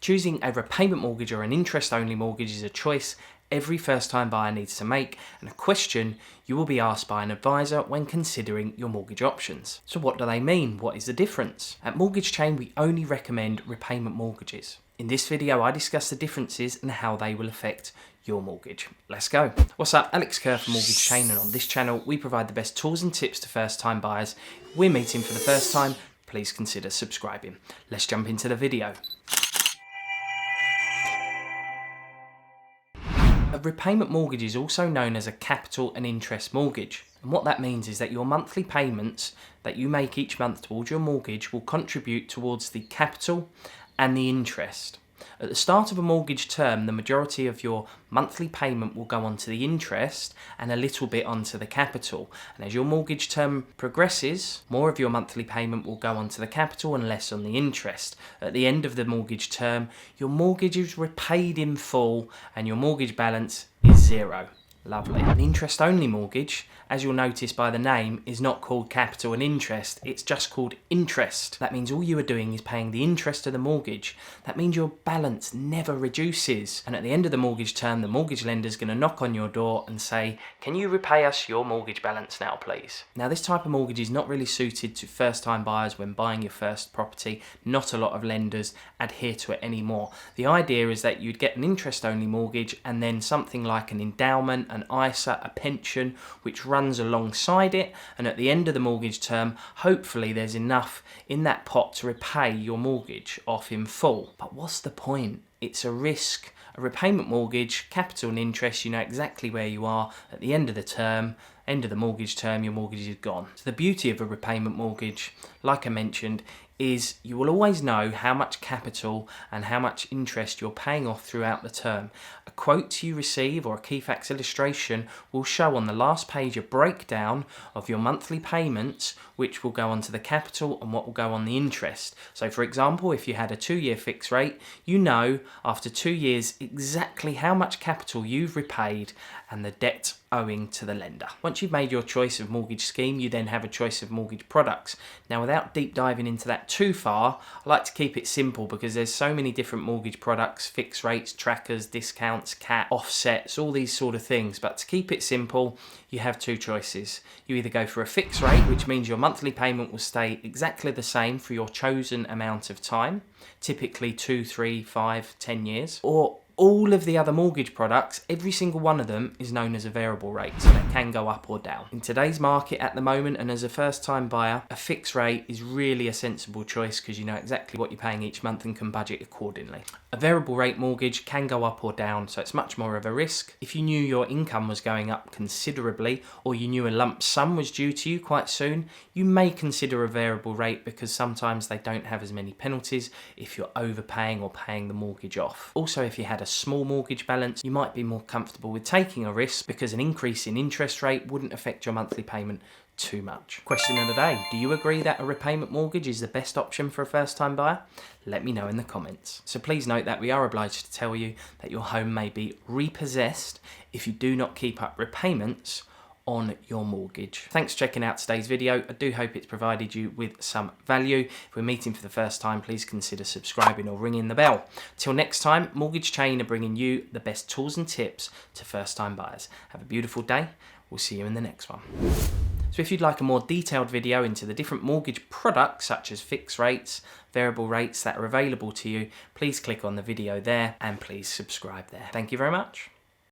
Choosing a repayment mortgage or an interest-only mortgage is a choice every first-time buyer needs to make, and a question you will be asked by an advisor when considering your mortgage options. So what do they mean? What is the difference? At Mortgage Chain, we only recommend repayment mortgages. In this video, I discuss the differences and how they will affect your mortgage. Let's go. What's up? Alex Kerr from Mortgage Chain, and on this channel, we provide the best tools and tips to first-time buyers. If we're meeting for the first time, please consider subscribing. Let's jump into the video. A repayment mortgage is also known as a capital and interest mortgage. And what that means is that your monthly payments that you make each month towards your mortgage will contribute towards the capital and the interest. At the start of a mortgage term, the majority of your monthly payment will go onto the interest and a little bit onto the capital. And as your mortgage term progresses, more of your monthly payment will go onto the capital and less on the interest. At the end of the mortgage term, your mortgage is repaid in full and your mortgage balance is zero. Lovely. An interest-only mortgage, as you'll notice by the name, is not called capital and interest, it's just called interest. That means all you are doing is paying the interest of the mortgage. That means your balance never reduces. And at the end of the mortgage term, the mortgage lender is going to knock on your door and say, "Can you repay us your mortgage balance now, please?" Now, this type of mortgage is not really suited to first-time buyers when buying your first property. Not a lot of lenders adhere to it anymore. The idea is that you'd get an interest-only mortgage and then something like an endowment, an ISA, a pension, which runs alongside it, and at the end of the mortgage term, hopefully there's enough in that pot to repay your mortgage off in full. But what's the point? It's a risk. A repayment mortgage, capital and interest, you know exactly where you are at the end of the term. End of the mortgage term, your mortgage is gone. So the beauty of a repayment mortgage, like I mentioned, is you will always know how much capital and how much interest you're paying off throughout the term. A quote you receive or a key facts illustration will show on the last page a breakdown of your monthly payments, which will go onto the capital and what will go on the interest. So for example, if you had a 2-year fixed rate, you know after 2 years exactly how much capital you've repaid and the debt owing to the lender. Once you've made your choice of mortgage scheme, you then have a choice of mortgage products. Now, without deep diving into that too far, I like to keep it simple because there's so many different mortgage products, fixed rates, trackers, discounts, cap, offsets, all these sort of things. But to keep it simple, you have two choices. You either go for a fixed rate, which means your monthly payment will stay exactly the same for your chosen amount of time, typically 2, 3, 5, 10 years, or all of the other mortgage products, every single one of them is known as a variable rate, so they can go up or down. In today's market at the moment, and as a first-time buyer, a fixed rate is really a sensible choice because you know exactly what you're paying each month and can budget accordingly. A variable rate mortgage can go up or down, so it's much more of a risk. If you knew your income was going up considerably, or you knew a lump sum was due to you quite soon, you may consider a variable rate because sometimes they don't have as many penalties if you're overpaying or paying the mortgage off. Also, if you had a small mortgage balance, you might be more comfortable with taking a risk because an increase in interest rate wouldn't affect your monthly payment too much. Question of the day: do you agree that a repayment mortgage is the best option for a first-time buyer? Let me know in the comments. So please note that we are obliged to tell you that your home may be repossessed if you do not keep up repayments on your mortgage. Thanks for checking out today's video. I do hope it's provided you with some value. If we're meeting for the first time, please consider subscribing or ringing the bell. Till next time, Mortgage Chain are bringing you the best tools and tips to first-time buyers. Have a beautiful day. We'll see you in the next one. So if you'd like a more detailed video into the different mortgage products such as fixed rates, variable rates that are available to you, please click on the video there and please subscribe there. Thank you very much.